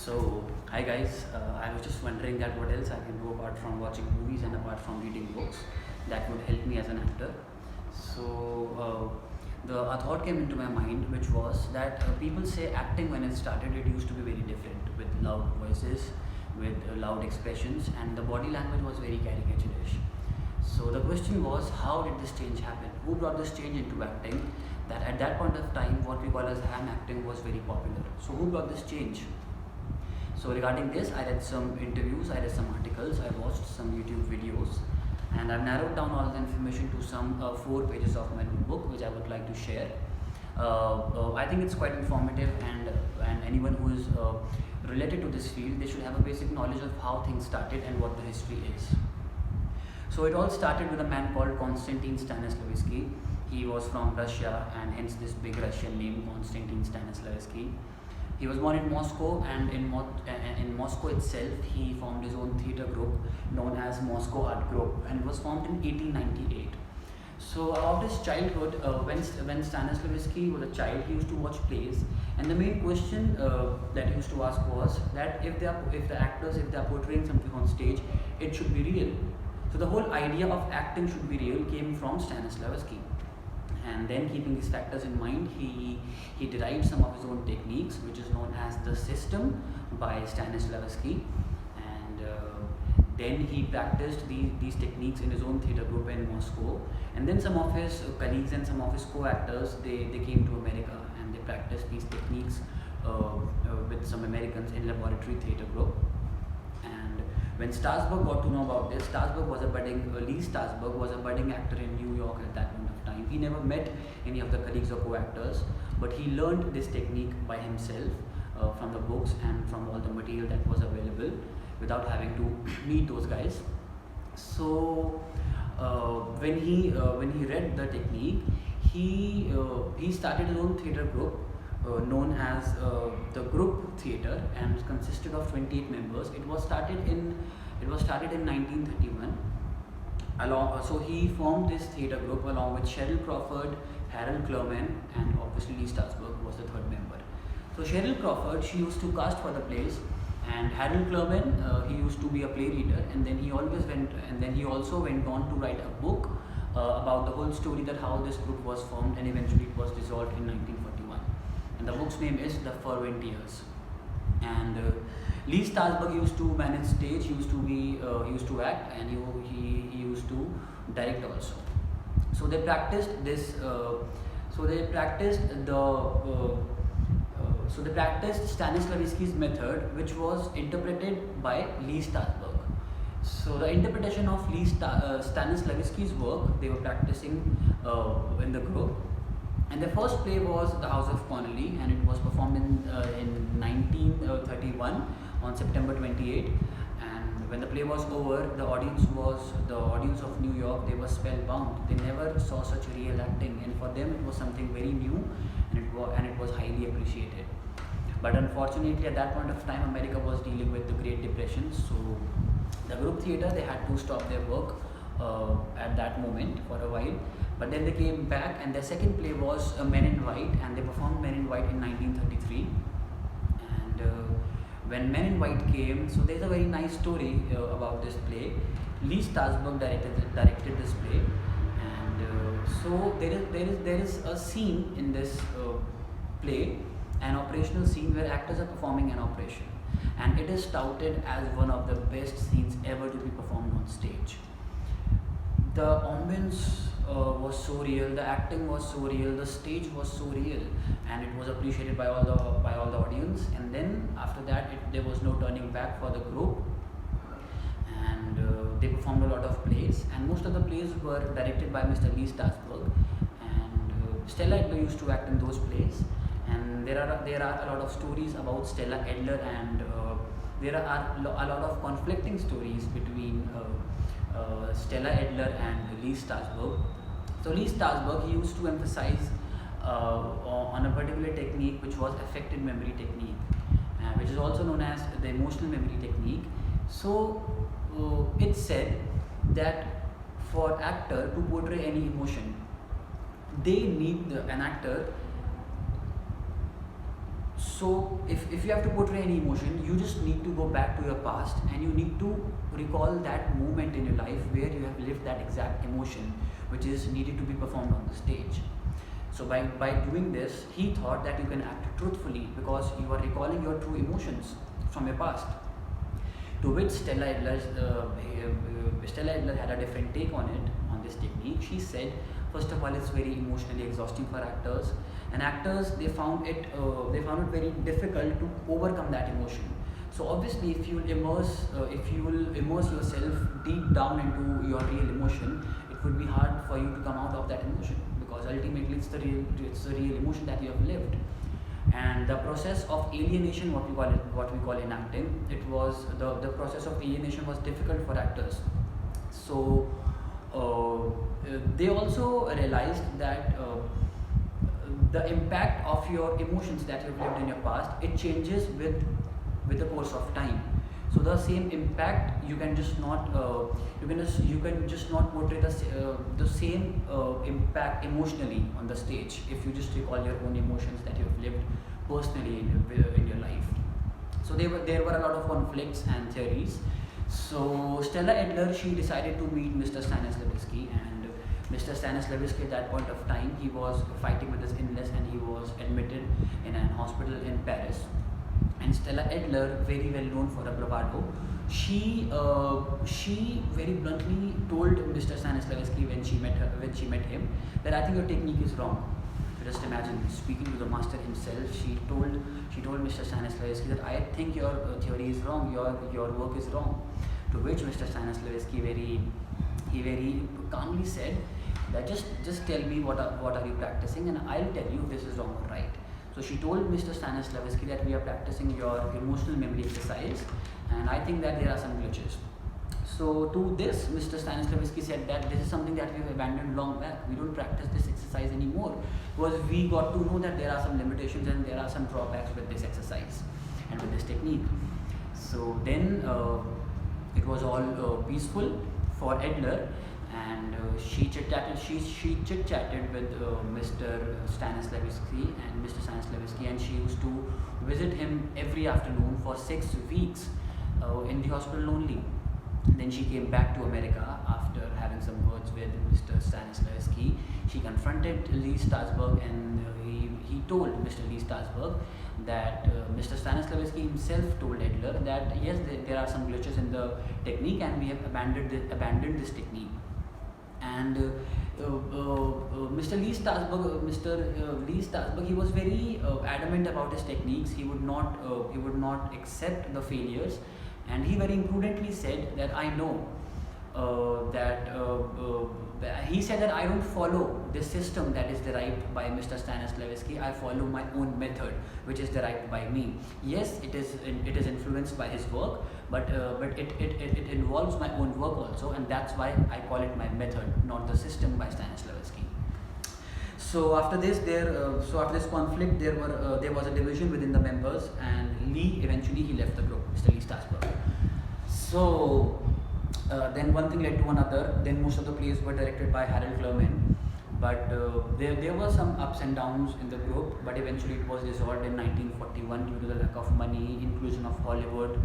Hi guys, I was just wondering that what else I can do apart from watching movies and apart from reading books that would help me as an actor. A thought came into my mind, which was that people say acting when it started, it used to be very different with loud voices, with loud expressions, and the body language was very caricaturish. So the question was, how did this change happen? Who brought this change into acting? That at that point of time, what we call as ham acting was very popular. So who brought this change? So regarding this, I read some interviews, I read some articles, I watched some YouTube videos, and I've narrowed down all the information to some 4 pages of my notebook, which I would like to share. I think it's quite informative, and anyone who is related to this field, they should have a basic knowledge of how things started and what the history is. So it all started with a man called Konstantin Stanislavski. He was from Russia, and hence this big Russian name, Konstantin Stanislavski. He was born in Moscow, and in Moscow itself, he formed his own theatre group known as Moscow Art Group, and it was formed in 1898. So about his childhood, when Stanislavski was a child, he used to watch plays, and the main question that he used to ask was that if the actors, if they are portraying something on stage, it should be real. So the whole idea of acting should be real came from Stanislavski. And then, keeping these factors in mind, he derived some of his own techniques, which is known as the system by Stanislavski, and then he practiced these techniques in his own theatre group in Moscow. And then some of his colleagues and some of his co-actors, they came to America, and they practiced these techniques with some Americans in laboratory theatre group. And when Strasberg got to know about this, Lee Strasberg was a budding actor in New York at that point of time. He never met any of the colleagues or co-actors, but he learned this technique by himself from the books and from all the material that was available without having to meet those guys. So when he read the technique, he started his own theatre group known as the Group Theatre, and it consisted of 28 members. It was started in 1931. So he formed this theatre group along with Cheryl Crawford, Harold Clurman, and obviously Lee Strasberg was the third member. So Cheryl Crawford, she used to cast for the plays, and Harold Clurman, he used to be a play reader, and then he also went on to write a book about the whole story, that how this group was formed, and eventually it was dissolved in 1941. And the book's name is The Fervent Years. And Lee Strasberg used to manage stage, he used to act, and he used to direct also. So they practiced this. They practiced Stanislavski's method, which was interpreted by Lee Strasberg. So the interpretation of Stanislavski's work, they were practicing in the group. And the first play was The House of Connolly, and it was performed in 1931 on September 28. And when the play was over, the audience of New York, they were spellbound. They never saw such real acting, and for them it was something very new, and it was highly appreciated. But unfortunately, at that point of time, America was dealing with the Great Depression, so the group theatre, they had to stop their work at that moment for a while. But then they came back, and their second play was Men in White, and they performed Men in White in 1933. And when Men in White came, so there's a very nice story about this play. Lee Strasberg directed this play, and so there is a scene in this play, an operational scene where actors are performing an operation, and it is touted as one of the best scenes ever to be performed on stage. The ambience was so real, the acting was so real, the stage was so real, and it was appreciated by all the audience. And then after that, there was no turning back for the group, and they performed a lot of plays, and most of the plays were directed by Mr. Lee Strasberg, and Stella Adler used to act in those plays. And there are a lot of stories about Stella Adler, and there are a lot of conflicting stories between Stella Adler and Lee Strasberg. So Lee Strasberg, he used to emphasize on a particular technique, which was affected memory technique, which is also known as the emotional memory technique. So it's said that for actor to portray any emotion, they need an actor So if you have to portray any emotion, you just need to go back to your past and you need to recall that moment in your life where you have lived that exact emotion which is needed to be performed on the stage. So by doing this, he thought that you can act truthfully because you are recalling your true emotions from your past. To which Stella Adler had a different take on it, on this technique. She said, first of all, it's very emotionally exhausting for actors, and actors they found it very difficult to overcome that emotion. So obviously, if you will immerse yourself deep down into your real emotion, it would be hard for you to come out of that emotion because ultimately it's the real emotion that you have lived. And the process of alienation, what we call in acting, it was the process of alienation was difficult for actors. So they also realized that the impact of your emotions that you've lived in your past, it changes with the course of time. So the same impact you can just not portray the same impact emotionally on the stage if you just recall your own emotions that you have lived personally in your life. So there were a lot of conflicts and theories. So Stella Adler, she decided to meet Mr. Stanislavski, and Mr. Stanislavski at that point of time, he was fighting with his illness and he was admitted in an hospital in Paris. And Stella Adler, very well known for her bravado, she very bluntly told Mr. Stanislavski when she met him that I think your technique is wrong. Just imagine speaking to the master himself. She told Mr. Stanislavski that I think your theory is wrong, your work is wrong. To which Mr. Stanislavski very calmly said that just tell me what are you practicing and I'll tell you if this is wrong or right. So she told Mr. Stanislavski that we are practicing your emotional memory exercise and I think that there are some glitches. So to this, Mr. Stanislavski said that this is something that we have abandoned long back. We don't practice this exercise anymore because we got to know that there are some limitations and there are some drawbacks with this exercise and with this technique. So then it was all peaceful for Adler, and she chit-chatted with Mr. Stanislavski and she used to visit him every afternoon for 6 weeks in the hospital only. Then she came back to America after having some words with Mr. Stanislavski. She confronted Lee Strasberg and he told Mr. Lee Strasberg that Mr. Stanislavski himself told Adler that yes, there are some glitches in the technique and we have abandoned this technique. And Mr. Lee Strasberg, he was very adamant about his techniques. He would not accept the failures, and he very imprudently said that I know he said that I don't follow the system that is derived by Mr. Stanislavski. I follow my own method, which is derived by me. Yes, it is influenced by his work, but it involves my own work also, and that's why I call it my method, not the system by Stanislavski. So after this conflict, there was a division within the members, and Lee eventually he left the group, Mr. Lee Strasberg. So then one thing led to another. Then most of the plays were directed by Harold Clurman, but there were some ups and downs in the group. But eventually it was dissolved in 1941 due to the lack of money, inclusion of Hollywood,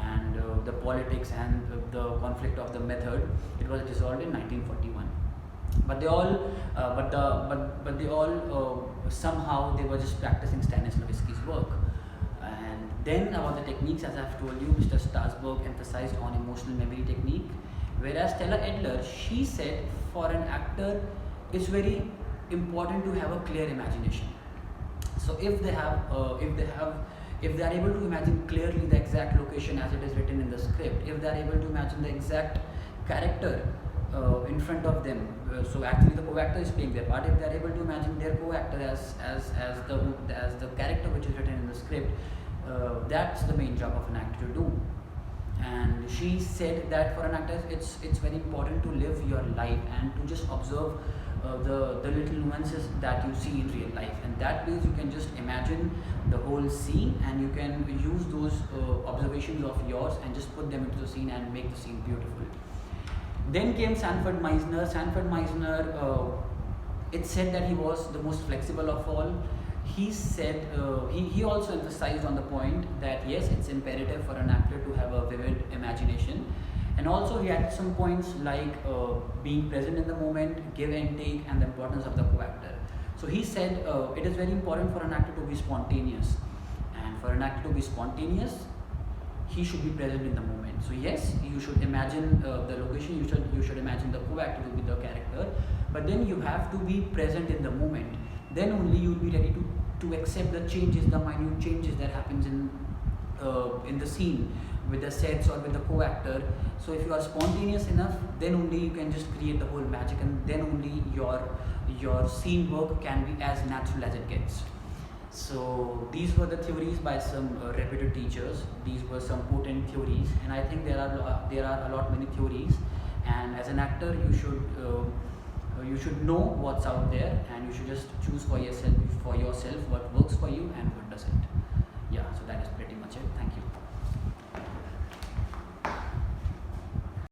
and the politics and the conflict of the method. It was dissolved in 1941. But they all, somehow they were just practicing Stanislavski's work. And then about the techniques, as I've told you, Mr. Strasberg emphasized on emotional memory technique, whereas Stella Adler, she said for an actor, it's very important to have a clear imagination. So if they are able to imagine clearly the exact location as it is written in the script, if they are able to imagine the exact character in front of them, so actually the co-actor is playing their part. If they are able to imagine their co-actor as the character which is written in the script, that's the main job of an actor to do. And she said that for an actor, it's very important to live your life and to just observe the little nuances that you see in real life, and that means you can just imagine the whole scene and you can use those observations of yours and just put them into the scene and make the scene beautiful. Then came SANFORD MEISNER. SANFORD MEISNER, it said that he was the most flexible of all. he said he also emphasized on the point that yes, it's imperative for an actor to have a vivid imagination, and also he had some points like being present in the moment, give and take, and the importance of the co-actor. So he said it is very important for an actor to be spontaneous, and for an actor to be spontaneous, he should be present in the moment. So yes, you should imagine the location, you should imagine the co-actor to be the character, but then you have to be present in the moment. Then only you will be ready to accept the changes, the minute changes that happens in the scene with the sets or with the co-actor. So if you are spontaneous enough, then only you can just create the whole magic, and then only your scene work can be as natural as it gets. So these were the theories by some reputed teachers. These were some potent theories, and I think there are a lot many theories. And as an actor, you should know what's out there, and you should just choose for yourself what works for you and what doesn't. Yeah, so that is pretty much it. Thank you.